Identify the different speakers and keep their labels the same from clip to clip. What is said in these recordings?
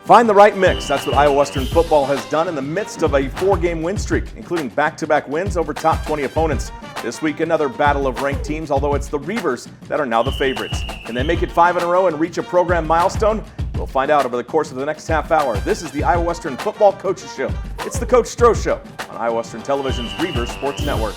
Speaker 1: Find the right mix. That's what Iowa Western football has done in the midst of a 4-game win streak, including back-to-back wins over top 20 opponents. This week, another battle of ranked teams, although it's the Reavers that are now the favorites. Can they make it 5 in a row and reach a program milestone? We'll find out over the course of the next half hour. This is the Iowa Western Football Coaches Show. It's the Coach Stroh Show on Iowa Western Television's Reavers Sports Network.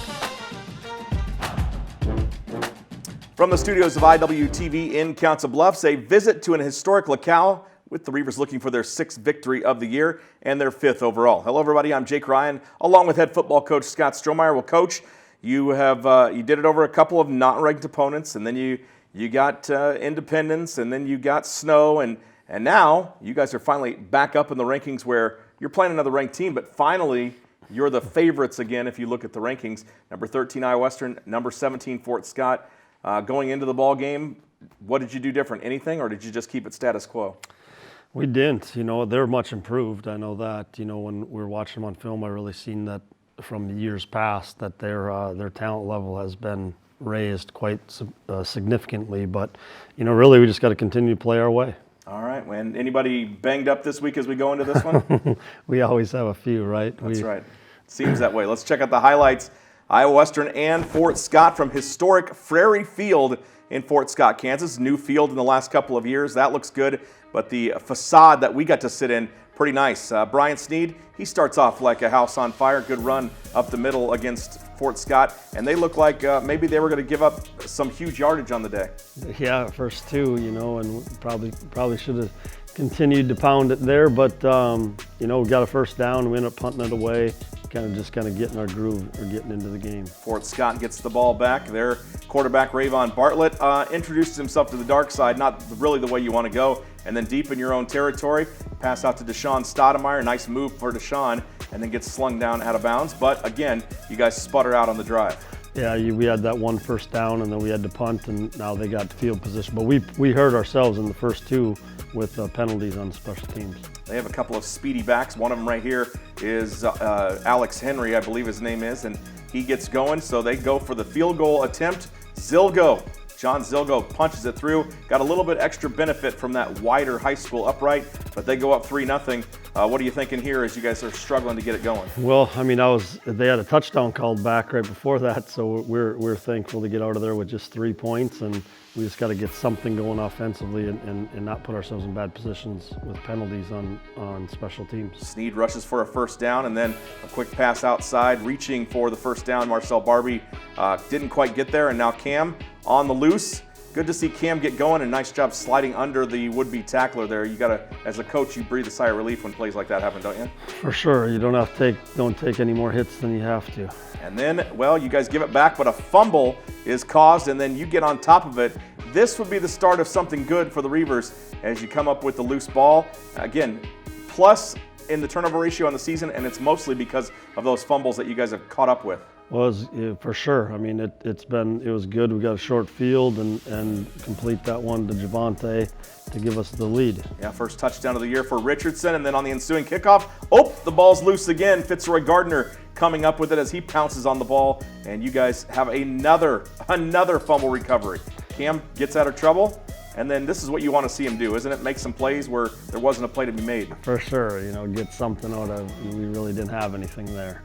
Speaker 1: From the studios of IWTV in Council Bluffs, a visit to an historic locale with the Reavers looking for their 6th victory of the year and their 5th overall. Hello, everybody. I'm Jake Ryan, along with head football coach Scott Strohmeyer. Well, Coach, you did it over a couple of not-ranked opponents, and then you got Independence, and then you got Snow, and now you guys are finally back up in the rankings where you're playing another ranked team, but finally you're the favorites again if you look at the rankings. Number 13 Iowa Western, number 17 Fort Scott. Going into the ball game, what did you do different? Anything, or did you just keep it status quo?
Speaker 2: We didn't. They're much improved. I know that. When we were watching them on film, I really seen that from years past that their talent level has been raised quite significantly. But really, we just got to continue to play our way.
Speaker 1: All right. And anybody banged up this week as we go into this one?
Speaker 2: We always have a few, right?
Speaker 1: That's right. Seems that way. Let's check out the highlights. Iowa Western and Fort Scott from historic Frary Field in Fort Scott, Kansas. New field in the last couple of years. That looks good. But the facade that we got to sit in, pretty nice. Brian Sneed, he starts off like a house on fire. Good run up the middle against Fort Scott. And they look like maybe they were going to give up some huge yardage on the day.
Speaker 2: Yeah, first two, and probably should have continued to pound it there. But, we got a first down. We ended up punting it away. Kind of getting our groove or getting into the game.
Speaker 1: Fort Scott gets the ball back. Their quarterback, Rayvon Bartlett, introduces himself to the dark side, not really the way you want to go. And then deep in your own territory, pass out to Deshaun Stoudemire. Nice move for Deshaun, and then gets slung down out of bounds. But again, you guys sputter out on the drive.
Speaker 2: Yeah, we had that one first down, and then we had to punt, and now they got field position. But we hurt ourselves in the first two with penalties on special teams.
Speaker 1: They have a couple of speedy backs. One of them right here is Alex Henry, I believe his name is, and he gets going. So they go for the field goal attempt. John Zilgo punches it through. Got a little bit extra benefit from that wider high school upright, but they go up 3-0. What are you thinking here as you guys are struggling to get it going?
Speaker 2: Well, they had a touchdown called back right before that, so we're thankful to get out of there with just 3 points, and we just got to get something going offensively and not put ourselves in bad positions with penalties on special teams.
Speaker 1: Sneed rushes for a first down, and then a quick pass outside, reaching for the first down. Marcel Barbie didn't quite get there, and now Cam on the loose. Good to see Cam get going, and nice job sliding under the would-be tackler there. You gotta, as a coach, you breathe a sigh of relief when plays like that happen, don't you?
Speaker 2: For sure. You don't take any more hits than you have to.
Speaker 1: And then, well, you guys give it back, but a fumble is caused, and then you get on top of it. This would be the start of something good for the Reavers as you come up with the loose ball. Again, plus in the turnover ratio on the season, and it's mostly because of those fumbles that you guys have caught up with.
Speaker 2: Well, for sure. I mean, it was good. We got a short field and complete that one to Javante to give us the lead.
Speaker 1: Yeah, first touchdown of the year for Richardson, and then on the ensuing kickoff, the ball's loose again. Fitzroy Gardner coming up with it as he pounces on the ball, and you guys have another fumble recovery. Cam gets out of trouble, and then this is what you want to see him do, isn't it? Make some plays where there wasn't a play to be made.
Speaker 2: For sure. Get something out of. We really didn't have anything there.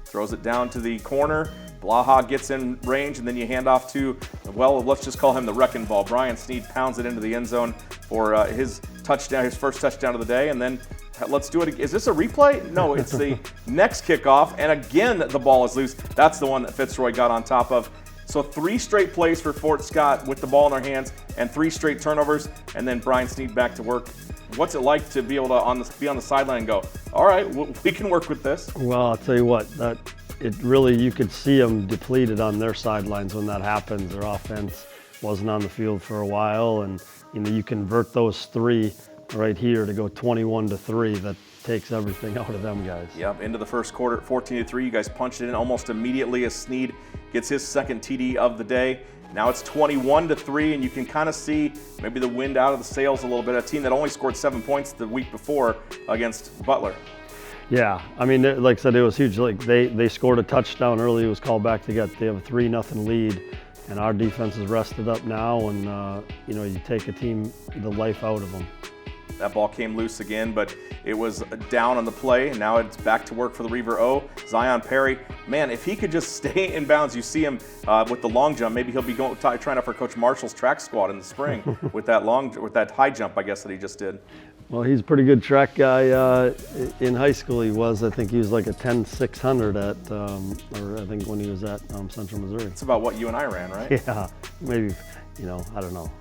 Speaker 1: Throws it down to the corner. Blaha gets in range, and then you hand off to, well, let's just call him the wrecking ball. Brian Sneed pounds it into the end zone for his touchdown, his first touchdown of the day. And then let's do it. Is this a replay? No, it's the next kickoff. And again, the ball is loose. That's the one that Fitzroy got on top of. So 3 straight plays for Fort Scott with the ball in their hands and 3 straight turnovers. And then Brian Sneed back to work. What's it like to be able to be on the sideline and go, all right, we can work with this?
Speaker 2: Well, I'll tell you what, you could see them depleted on their sidelines when that happens. Their offense wasn't on the field for a while, and you convert those 3 right here to go 21-3. That takes everything out of them guys.
Speaker 1: Yep, into the first quarter, 14-3. You guys punched it in almost immediately as Sneed gets his second TD of the day. Now it's 21-3, and you can kind of see maybe the wind out of the sails a little bit. A team that only scored 7 points the week before against Butler.
Speaker 2: Yeah, I mean, like I said, it was huge. Like they scored a touchdown early. It was called back. They have a 3-0 lead, and our defense is rested up now. And you take a team the life out of them.
Speaker 1: That ball came loose again, but it was down on the play, and now it's back to work for the Reaver O. Zion Perry, man, if he could just stay in bounds, you see him with the long jump. Maybe he'll be trying out for Coach Marshall's track squad in the spring with that high jump, I guess, that he just did.
Speaker 2: Well, he's a pretty good track guy. In high school, he was. I think he was like a 10.600 at, or I think when he was at Central Missouri.
Speaker 1: It's about what you and I ran, right?
Speaker 2: Yeah, maybe. I don't know.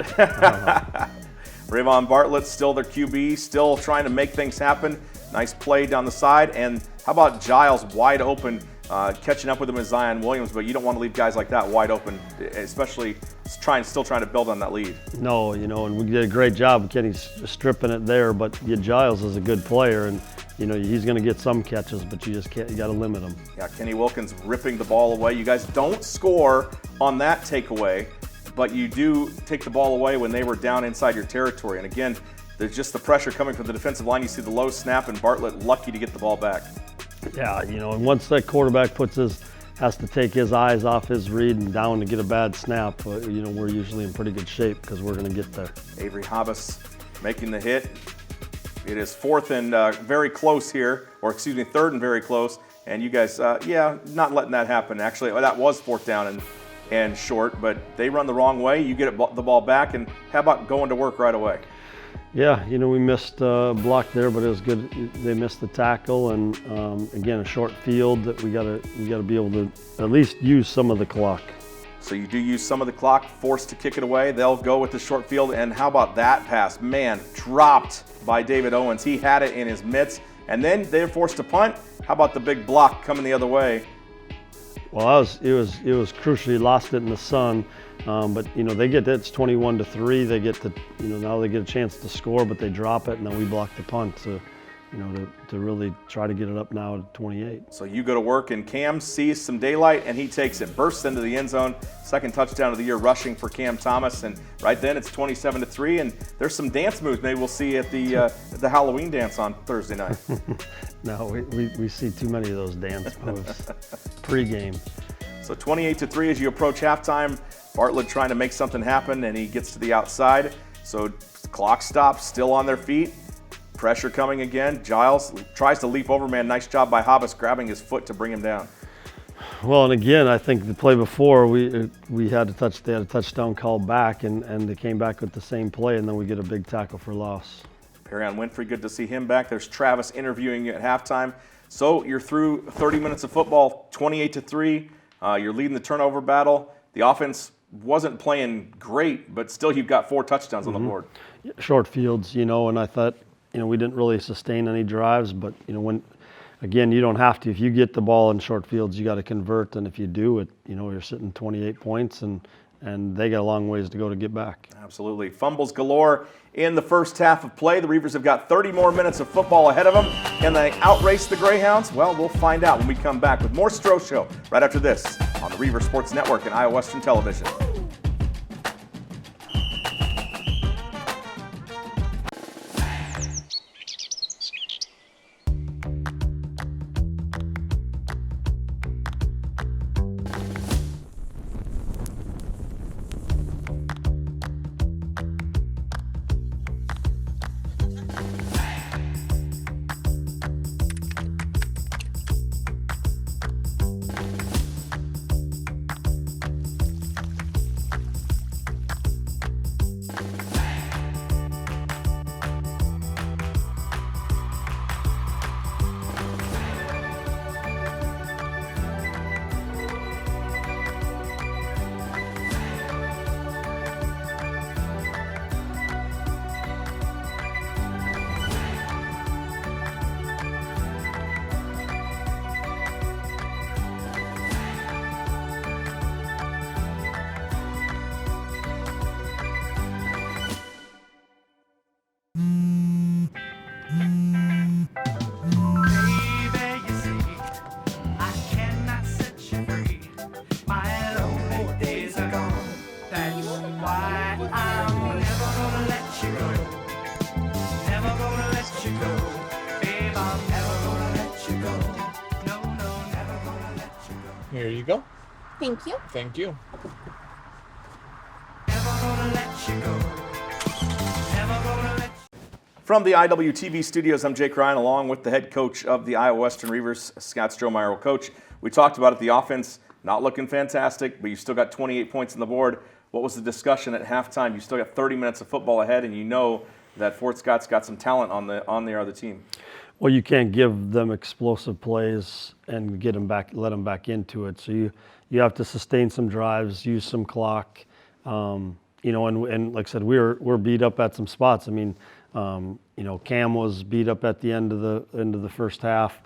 Speaker 1: Rayvon Bartlett, still their QB, still trying to make things happen. Nice play down the side. And how about Giles wide open, catching up with him as Zion Williams, but you don't want to leave guys like that wide open, especially still trying to build on that lead.
Speaker 2: No, and we did a great job of Kenny stripping it there, but Giles is a good player, and he's going to get some catches, but you got to limit him.
Speaker 1: Yeah, Kenny Wilkins ripping the ball away. You guys don't score on that takeaway, but you do take the ball away when they were down inside your territory. And again, there's just the pressure coming from the defensive line. You see the low snap, and Bartlett lucky to get the ball back.
Speaker 2: Yeah, and once that quarterback has to take his eyes off his read and down to get a bad snap, we're usually in pretty good shape because we're going to get there.
Speaker 1: Avery Habas making the hit. It is third and very close, and you guys, not letting that happen. Actually, that was fourth down and short, but they run the wrong way. You get the ball back, and how about going to work right away?
Speaker 2: Yeah, we missed a block there, but it was good. They missed the tackle, and again, a short field that we gotta be able to at least use some of the clock.
Speaker 1: So you do use some of the clock, forced to kick it away. They'll go with the short field, and how about that pass? Man, dropped by David Owens. He had it in his mitts, and then they're forced to punt. How about the big block coming the other way?
Speaker 2: Well, it was crucial. He lost it in the sun, but they get it's 21-3. They get to now they get a chance to score, but they drop it, and then we block the punt to really try to get it up now to 28.
Speaker 1: So you go to work, and Cam sees some daylight, and he takes it, bursts into the end zone. Second touchdown of the year rushing for Cam Thomas, and right then it's 27-3. And there's some dance moves maybe we'll see at the Halloween dance on Thursday night.
Speaker 2: No, we see too many of those dance moves pre-game.
Speaker 1: So 28-3 as you approach halftime. Bartlett trying to make something happen, and he gets to the outside. So clock stops, still on their feet. Pressure coming again. Giles tries to leap over, man. Nice job by Habas grabbing his foot to bring him down.
Speaker 2: Well, and again, I think the play before they had a touchdown called back, and they came back with the same play, and then we get a big tackle for loss.
Speaker 1: Perrion Winfrey, good to see him back. There's Travis interviewing you at halftime. So you're through 30 minutes of football, 28-3. You're leading the turnover battle. The offense wasn't playing great, but still you've got 4 touchdowns on the board.
Speaker 2: Short fields, and I thought, we didn't really sustain any drives, but, when, again, you don't have to. If you get the ball in short fields, you got to convert, and if you do, you're sitting 28 points, and they got a long ways to go to get back.
Speaker 1: Absolutely. Fumbles galore in the first half of play. The Reavers have got 30 more minutes of football ahead of them. Can they outrace the Greyhounds? Well, we'll find out when we come back with more Stroh Show right after this on the Reaver Sports Network and Iowa Western Television.
Speaker 3: Here you go.
Speaker 4: Thank you.
Speaker 3: Thank you.
Speaker 1: From the IWTV studios, I'm Jake Ryan, along with the head coach of the Iowa Western Reavers, Scott Stroh. Coach, we talked about it, the offense not looking fantastic, but you still got 28 points on the board. What was the discussion at halftime? You still got 30 minutes of football ahead, and you know that Fort Scott's got some talent on the other team.
Speaker 2: Well, you can't give them explosive plays and get them back, let them back into it. So you have to sustain some drives, use some clock. And like I said, we're beat up at some spots. I mean, Cam was beat up at the end of the first half.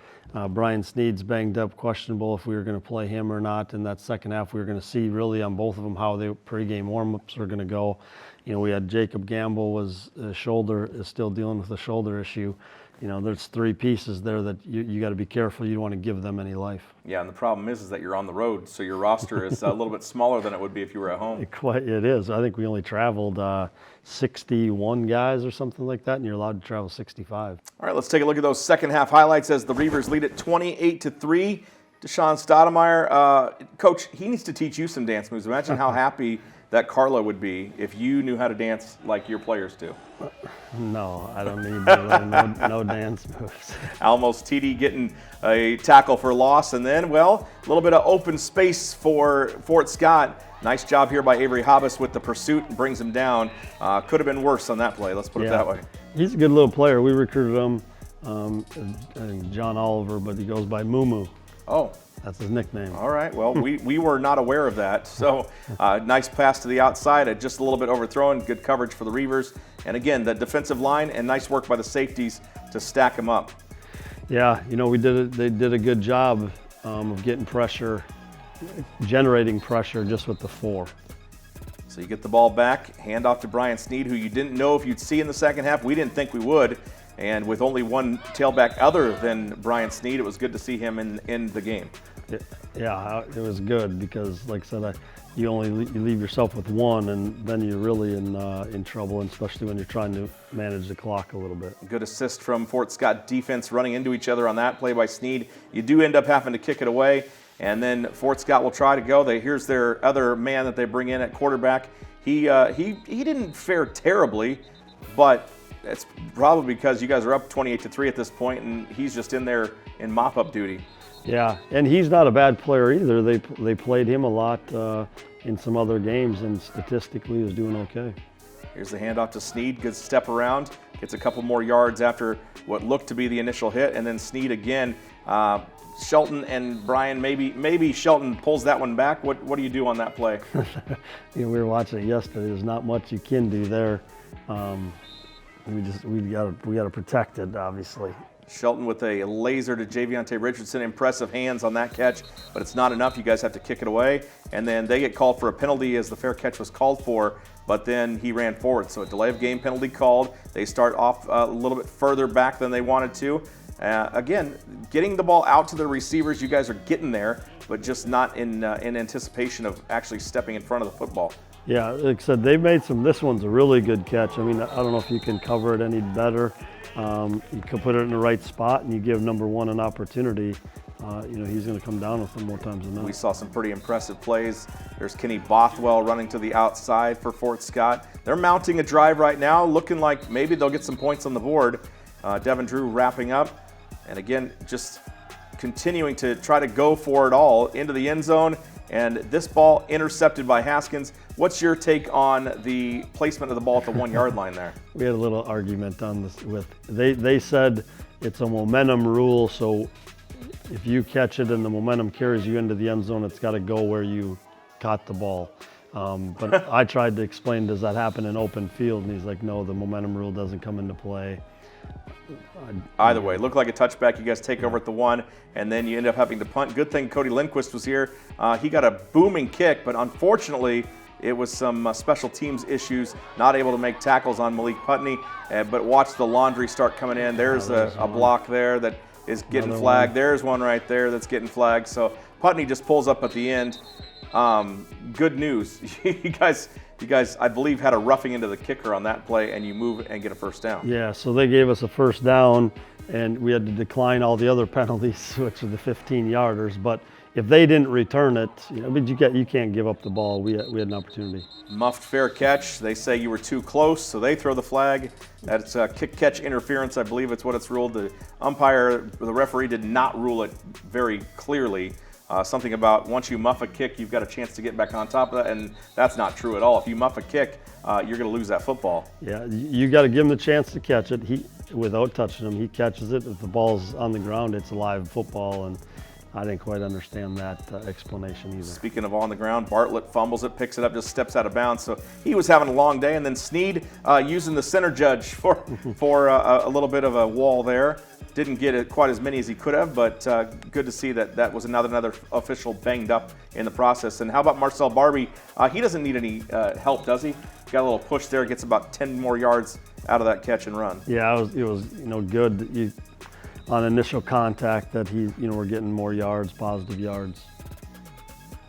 Speaker 2: Brian Sneed's banged up, questionable if we were going to play him or not. In that second half, we were going to see really on both of them how the pregame warmups were going to go. We had Jacob Gamble is still dealing with a shoulder issue. There's three pieces there that you got to be careful. You don't want to give them any life.
Speaker 1: Yeah, and the problem is that you're on the road, so your roster is a little bit smaller than it would be if you were at home.
Speaker 2: It is. I think we only traveled 61 guys or something like that, and you're allowed to travel 65.
Speaker 1: All right, let's take a look at those second half highlights as the Reavers lead at 28-3. Deshaun Stoudemire, Coach, he needs to teach you some dance moves. Imagine how happy that Carla would be if you knew how to dance like your players do.
Speaker 2: No, I don't need to learn no dance moves.
Speaker 1: Almost TD getting a tackle for loss, and then, well, a little bit of open space for Fort Scott. Nice job here by Avery Hobbs with the pursuit, brings him down. Could have been worse on that play, let's put it that way.
Speaker 2: He's a good little player. We recruited him, I think John Oliver, but he goes by Moo Moo.
Speaker 1: Oh.
Speaker 2: That's his nickname.
Speaker 1: All right. Well, we were not aware of that. So nice pass to the outside, just a little bit overthrown. Good coverage for the Reavers. And again, the defensive line and nice work by the safeties to stack them up.
Speaker 2: Yeah, they did a good job of getting pressure, generating pressure just with the four.
Speaker 1: So you get the ball back, hand off to Brian Sneed, who you didn't know if you'd see in the second half. We didn't think we would. And with only one tailback other than Brian Sneed, it was good to see him in the game.
Speaker 2: Yeah, it was good because, like I said, you leave yourself with one, and then you're really in trouble, and especially when you're trying to manage the clock a little bit.
Speaker 1: Good assist from Fort Scott defense running into each other on that play by Sneed. You do end up having to kick it away, and then Fort Scott will try to go. Here's their other man that they bring in at quarterback. He didn't fare terribly, but it's probably because you guys are up 28-3 at this point, and he's just in there in mop-up duty.
Speaker 2: Yeah, and he's not a bad player either. They played him a lot in some other games, and statistically he was doing okay.
Speaker 1: Here's the handoff to Sneed. Good step around. Gets a couple more yards after what looked to be the initial hit, and then Sneed again. Shelton and Brian, maybe Shelton pulls that one back. What do you do on that play?
Speaker 2: We were watching it yesterday. There's not much you can do there. We got to protect it, obviously.
Speaker 1: Shelton with a laser to Javionte Richardson. Impressive hands on that catch, but it's not enough. You guys have to kick it away. And then they get called for a penalty as the fair catch was called for, but then he ran forward. So a delay of game penalty called. They start off a little bit further back than they wanted to. Again, getting the ball out to the receivers, you guys are getting there, but just not in anticipation of actually stepping in front of the football.
Speaker 2: Yeah, like I said, they made this one's a really good catch. I mean, I don't know if you can cover it any better. You can put it in the right spot, and you give number one an opportunity. He's going to come down with them more times than not.
Speaker 1: We saw some pretty impressive plays. There's Kenny Bothwell running to the outside for Fort Scott. They're mounting a drive right now, looking like maybe they'll get some points on the board. Devin Drew wrapping up. And again, just continuing to try to go for it all into the end zone. And this ball intercepted by Haskins. What's your take on the placement of the ball at the 1 yard line there?
Speaker 2: We had a little argument on this they said it's a momentum rule, so if you catch it and the momentum carries you into the end zone, it's got to go where you caught the ball. But I tried to explain, does that happen in open field? And he's like, no, the momentum rule doesn't come into play.
Speaker 1: Either way, looked like a touchback. You guys take over at the 1, and then you end up having to punt. Good thing Cody Lindquist was here. He got a booming kick, but unfortunately, it was some special teams issues, not able to make tackles on Malik Putney. But watch the laundry start coming in. There's a block there that is getting flagged. There's one right there that's getting flagged. So Putney just pulls up at the end. Good news. You guys, I believe, had a roughing into the kicker on that play, and you move and get a first down.
Speaker 2: Yeah, so they gave us a first down, and we had to decline all the other penalties, which are the 15-yarders. But if they didn't return it, but you can't give up the ball. We had an opportunity.
Speaker 1: Muffed fair catch. They say you were too close, so they throw the flag. That's kick-catch interference, I believe it's what it's ruled. The referee did not rule it very clearly. Something about once you muff a kick, you've got a chance to get back on top of that, and that's not true at all. If you muff a kick, you're going to lose that football.
Speaker 2: Yeah, you got to give him the chance to catch it. Without touching him, he catches it. If the ball's on the ground, it's a live football, and I didn't quite understand that explanation either.
Speaker 1: Speaking of on the ground, Bartlett fumbles it, picks it up, just steps out of bounds. So he was having a long day, and then Sneed using the center judge for a little bit of a wall there. Didn't get it quite as many as he could have, but good to see that was another official banged up in the process. And how about Marcel Barbie? He doesn't need any help, does he? Got a little push there, gets about 10 more yards out of that catch and run.
Speaker 2: Yeah, it was good on initial contact that we're getting more yards, positive yards.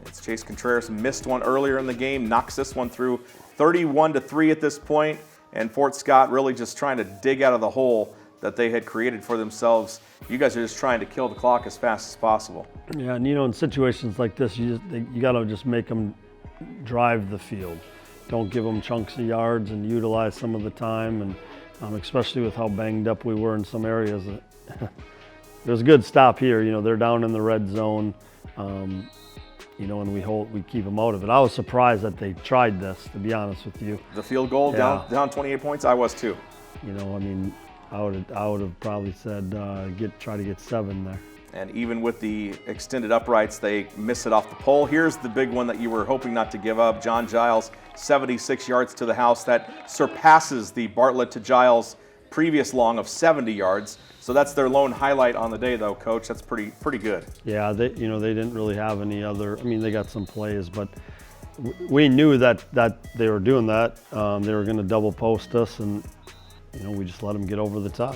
Speaker 1: It's Chase Contreras missed one earlier in the game, knocks this one through 31-3 at this point, and Fort Scott really just trying to dig out of the hole that they had created for themselves. You guys are just trying to kill the clock as fast as possible.
Speaker 2: Yeah, and in situations like this, you got to just make them drive the field. Don't give them chunks of yards and utilize some of the time, and especially with how banged up we were in some areas. It was a good stop here. They're down in the red zone, and we keep them out of it. I was surprised that they tried this, to be honest with you.
Speaker 1: The field goal down 28 points. I was too.
Speaker 2: I would have probably said try to get 7 there.
Speaker 1: And even with the extended uprights, they miss it off the pole. Here's the big one that you were hoping not to give up. John Giles, 76 yards to the house. That surpasses the Bartlett to Giles previous long of 70 yards. So that's their lone highlight on the day, though, Coach. That's pretty good.
Speaker 2: Yeah, they didn't really have any other. They got some plays, but we knew that they were doing that. They were going to double post us, and we just let them get over the top.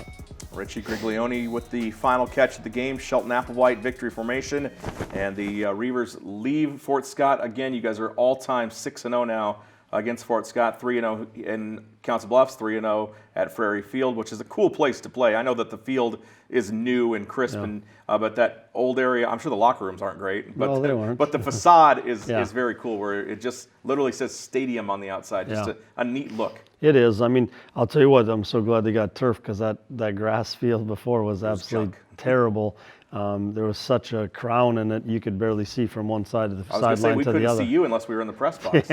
Speaker 1: Richie Griglione with the final catch of the game. Shelton Applewhite victory formation, and the Reavers leave Fort Scott again. You guys are all-time 6-0 now against Fort Scott, 3-0 in Council Bluffs, 3-0 at Frary Field, which is a cool place to play. I know that the field is new and crisp, and but that old area, I'm sure the locker rooms aren't great, but
Speaker 2: they weren't.
Speaker 1: But the facade is very cool, where it just literally says stadium on the outside. Just a neat look.
Speaker 2: It is. I'll tell you what, I'm so glad they got turf, because that grass field before was absolutely terrible. There was such a crown in it, you could barely see from one side of the sideline to the other.
Speaker 1: I was going to say, we couldn't see you unless we were in the press box.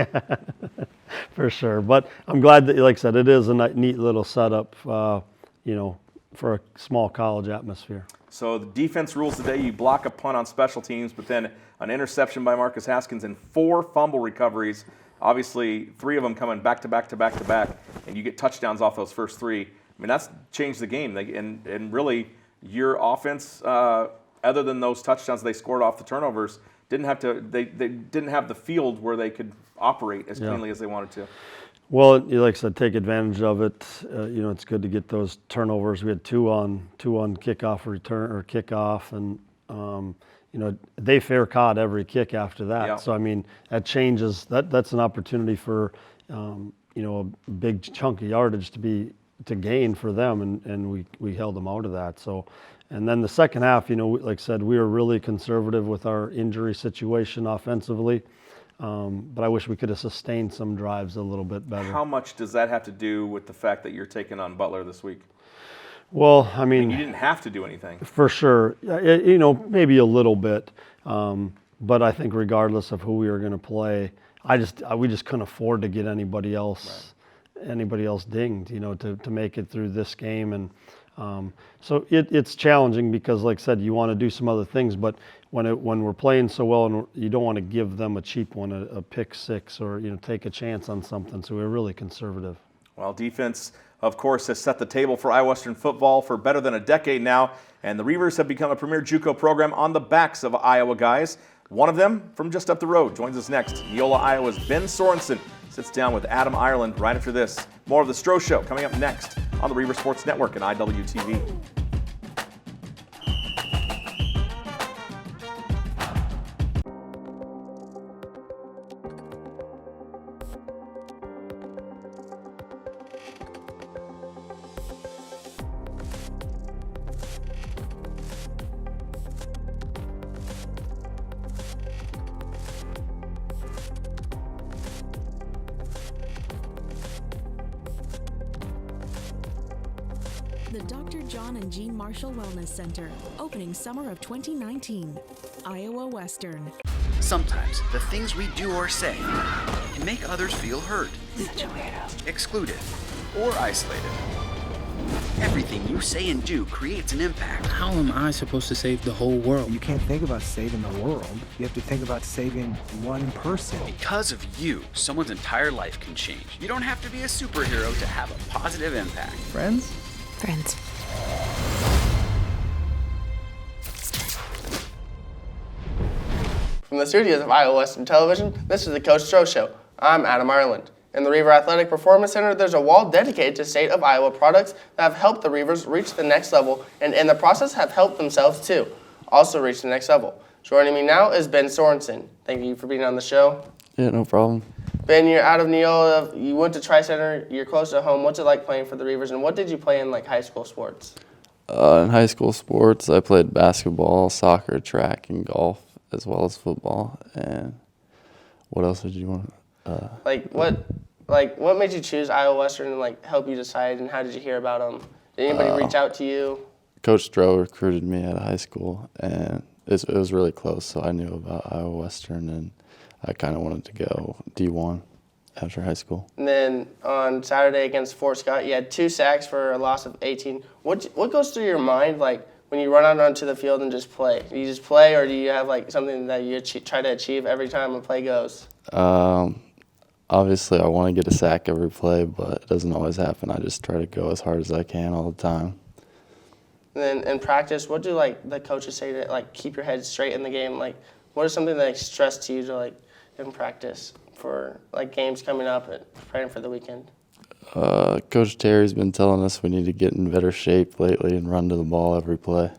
Speaker 2: For sure. But I'm glad that, like I said, it is a neat little setup, for a small college atmosphere.
Speaker 1: So the defense rules today. You block a punt on special teams, but then an interception by Marcus Haskins and 4 fumble recoveries. Obviously, 3 of them coming back to back to back to back, and you get touchdowns off those first 3. That's changed the game. And really, your offense, other than those touchdowns they scored off the turnovers, didn't have to. They didn't have the field where they could operate as cleanly as they wanted to.
Speaker 2: Well, like I said, take advantage of it. It's good to get those turnovers. We had 2 on kickoff return or kickoff, and they fair caught every kick after that.
Speaker 1: Yeah.
Speaker 2: So that changes. That's an opportunity for a big chunk of yardage to gain for them, and we held them out of that. So, and then the second half, like I said, we were really conservative with our injury situation offensively. But I wish we could have sustained some drives a little bit better.
Speaker 1: How much does that have to do with the fact that you're taking on Butler this week?
Speaker 2: Well,
Speaker 1: you didn't have to do anything.
Speaker 2: For sure. Maybe a little bit. But I think regardless of who we were going to play, we just couldn't afford to get anybody else dinged, to make it through this game. And so it's challenging because, like I said, you want to do some other things, but when we're playing so well, and you don't want to give them a cheap one, a pick six, or take a chance on something. So we're really conservative.
Speaker 1: Well, defense, of course, has set the table for Iowa Western football for better than a decade now, and the Reavers have become a premier JUCO program on the backs of Iowa guys. One of them from just up the road joins us next. Neola, Iowa's Ben Sorensen sits down with Adam Ireland right after this. More of the Stroh Show coming up next on the Reaver Sports Network and IWTV.
Speaker 4: The Dr. John and Jean Marshall Wellness Center, opening summer of 2019. Iowa Western.
Speaker 5: Sometimes the things we do or say can make others feel hurt, excluded, or isolated. Everything you say and do creates an impact.
Speaker 6: How am I supposed to save the whole world?
Speaker 7: You can't think about saving the world. You have to think about saving one person.
Speaker 5: Because of you, someone's entire life can change. You don't have to be a superhero to have a positive impact.
Speaker 7: Friends?
Speaker 8: Friends.
Speaker 9: From the studios of Iowa Western Television, this is the Coach Stroh Show. I'm Adam Ireland. In the Reaver Athletic Performance Center, there's a wall dedicated to state of Iowa products that have helped the Reavers reach the next level and in the process have helped themselves too, also reach the next level. Joining me now is Ben Sorensen. Thank you for being on the show.
Speaker 10: Yeah, no problem.
Speaker 9: Ben, you're out of Neola. You went to Tri-Center. You're close to home. What's it like playing for the Reavers, and what did you play in high school sports?
Speaker 10: In high school sports, I played basketball, soccer, track, and golf, as well as football. And what else did you want?
Speaker 9: What made you choose Iowa Western and help you decide, and how did you hear about them? Did anybody reach out to you?
Speaker 10: Coach Stroh recruited me out of high school, and it was really close, so I knew about Iowa Western, and I kind of wanted to go D1 after high school.
Speaker 9: And then on Saturday against Fort Scott, you had 2 sacks for a loss of 18. What goes through your mind when you run out onto the field and just play? Do you just play, or do you have something that you try to achieve every time a play goes?
Speaker 10: Obviously, I want to get a sack every play, but it doesn't always happen. I just try to go as hard as I can all the time.
Speaker 9: And then in practice, what do the coaches say to keep your head straight in the game? What is something that stressed to you to in practice for games coming up and preparing for the weekend?
Speaker 10: Coach Terry's been telling us we need to get in better shape lately and run to the ball every play.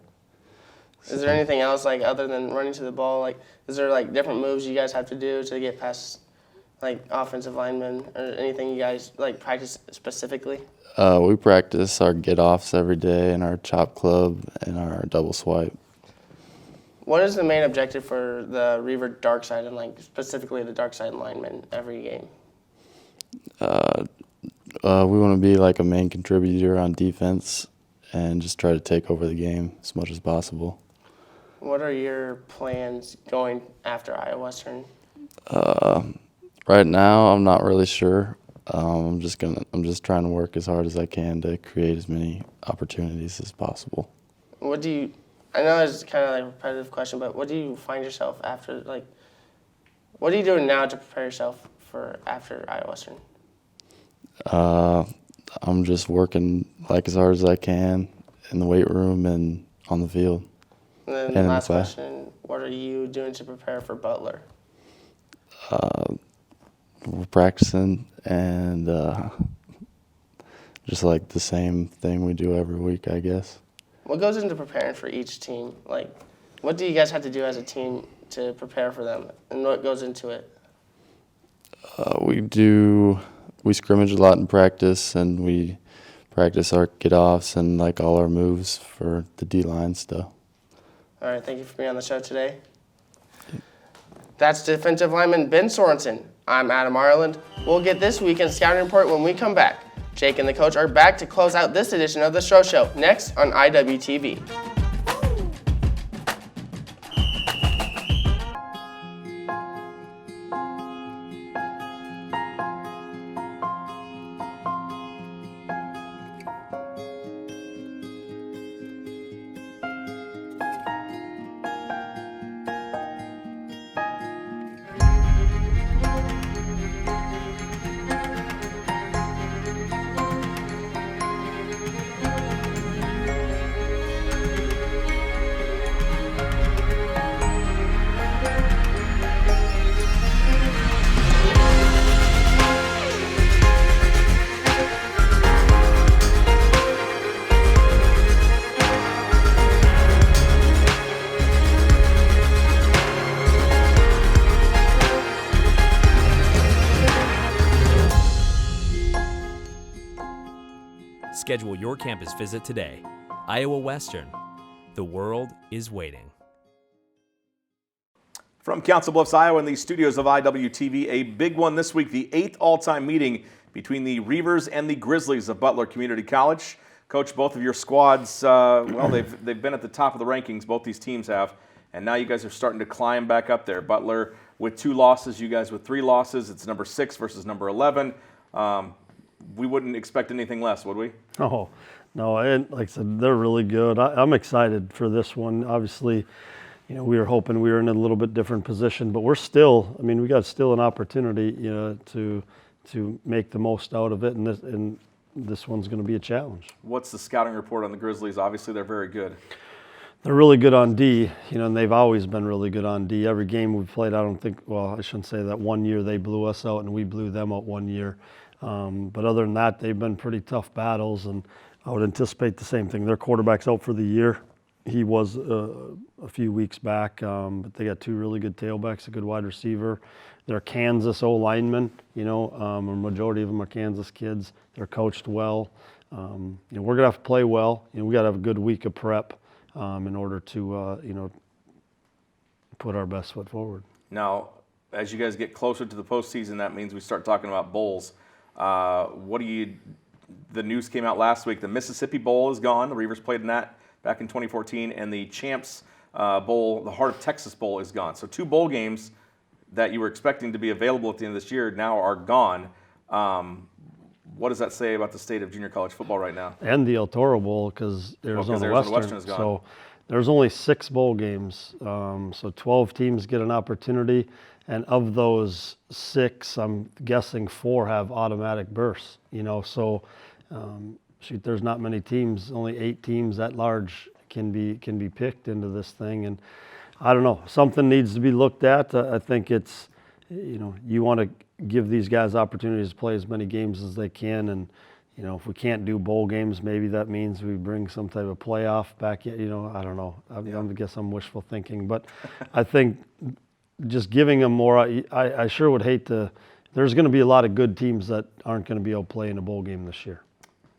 Speaker 9: Is there anything else other than running to the ball? Is there different moves you guys have to do to get past offensive linemen, or anything you guys practice specifically?
Speaker 10: We practice our get-offs every day and our chop club and our double swipe.
Speaker 9: What is the main objective for the Reaver dark side and specifically the dark side linemen every game?
Speaker 10: We want to be a main contributor on defense and just try to take over the game as much as possible.
Speaker 9: What are your plans going after Iowa Western?
Speaker 10: Right now, I'm not really sure. I'm just trying to work as hard as I can to create as many opportunities as possible.
Speaker 9: I know it's kind of a repetitive question, but what do you find yourself after, what are you doing now to prepare yourself for after Iowa Western?
Speaker 10: I'm just working as hard as I can in the weight room and on the field.
Speaker 9: And then the last question, what are you doing to prepare for Butler?
Speaker 10: We're practicing and just the same thing we do every week, I guess.
Speaker 9: What goes into preparing for each team? What do you guys have to do as a team to prepare for them, and what goes into it?
Speaker 10: We scrimmage a lot in practice, and we practice our get-offs and all our moves for the D-line stuff.
Speaker 9: All right, thank you for being on the show today. That's defensive lineman Ben Sorensen. I'm Adam Ireland. We'll get this weekend's scouting report when we come back. Jake and the coach are back to close out this edition of the Stroh Show, next on IWTV.
Speaker 11: Schedule your campus visit today. Iowa Western. The world is waiting.
Speaker 1: From Council Bluffs, Iowa, in the studios of IWTV, a big one this week, the 8th all-time meeting between the Reavers and the Grizzlies of Butler Community College. Coach, both of your squads, well, they've been at the top of the rankings, both these teams have, and now you guys are starting to climb back up there. Butler with 2 losses, you guys with 3 losses. It's number 6 versus number 11. We wouldn't expect anything less, would we?
Speaker 2: Oh, no, and like I said, they're really good. I'm excited for this one. Obviously, you know, we were hoping we were in a little bit different position, but we're still, I mean, we got still an opportunity, you know, to make the most out of it, and this one's going to be a challenge.
Speaker 1: What's the scouting report on the Grizzlies? Obviously, they're very good.
Speaker 2: They're really good on D, you know, and they've always been really good on D. Every game we've played, I don't think, well, I shouldn't say that. One year they blew us out and we blew them out one year. But other than that, they've been pretty tough battles, and I would anticipate the same thing. Their quarterback's out for the year. He was a few weeks back, but they got 2 really good tailbacks, a good wide receiver. They're Kansas O-linemen, you know, a majority of them are Kansas kids. They're coached well. You know, we're going to have to play well. You know, we got to have a good week of prep in order to, you know, put our best foot forward.
Speaker 1: Now, as you guys get closer to the postseason, that means we start talking about bowls. The news came out last week. The Mississippi Bowl is gone. The Reavers played in that back in 2014, and the Champs Bowl, the Heart of Texas Bowl, is gone. So 2 bowl games that you were expecting to be available at the end of this year now are gone. What does that say about the state of junior college football right now?
Speaker 2: And the El Toro Bowl, because Arizona Western
Speaker 1: is gone.
Speaker 2: So there's only 6 bowl games. So 12 teams get an opportunity. And of those 6, I'm guessing 4 have automatic berths, you know, so shoot, there's not many teams, only 8 teams at large can be picked into this thing. And I don't know, something needs to be looked at. I think it's, you know, you want to give these guys opportunities to play as many games as they can. And, you know, if we can't do bowl games, maybe that means we bring some type of playoff back, you know, I don't know. I guess I'm wishful thinking, but I think just giving them more, I sure would hate to, there's going to be a lot of good teams that aren't going to be able to play in a bowl game this year.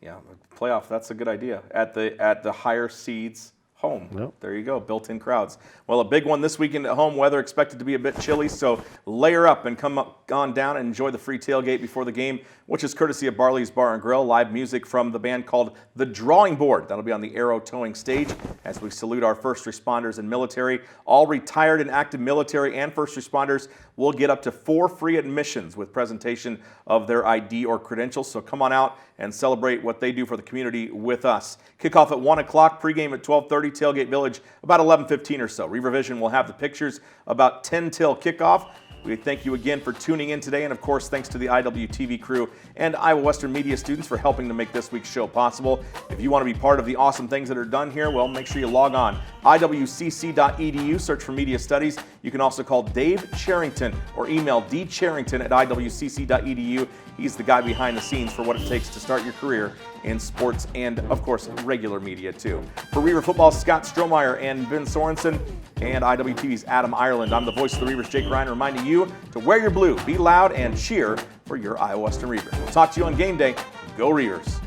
Speaker 1: Yeah, playoff, that's a good idea. At the higher seeds home.
Speaker 2: Yep.
Speaker 1: There you go, built-in crowds. Well, a big one this weekend at home. Weather expected to be a bit chilly, so layer up and come on down and enjoy the free tailgate before the game, which is courtesy of Barley's Bar and Grill. Live music from the band called The Drawing Board. That'll be on the Arrow Towing stage as we salute our first responders and military. All retired and active military and first responders will get up to 4 free admissions with presentation of their ID or credentials. So come on out and celebrate what they do for the community with us. Kickoff at 1 o'clock, pregame at 12:30, Tailgate Village about 11:15 or so. Reaver Vision will have the pictures about 10 till kickoff. We thank you again for tuning in today, and of course, thanks to the IWTV crew and Iowa Western media students for helping to make this week's show possible. If you want to be part of the awesome things that are done here, well, make sure you log on iwcc.edu, search for Media Studies. You can also call Dave Charrington or email dcharrington@iwcc.edu. He's the guy behind the scenes for what it takes to start your career in sports and, of course, regular media, too. For Reaver Football's Scott Strohmeyer and Ben Sorensen and IWTV's Adam Ireland, I'm the voice of the Reavers, Jake Ryan, reminding you to wear your blue, be loud, and cheer for your Iowa Western Reavers. We'll talk to you on game day. Go Reavers.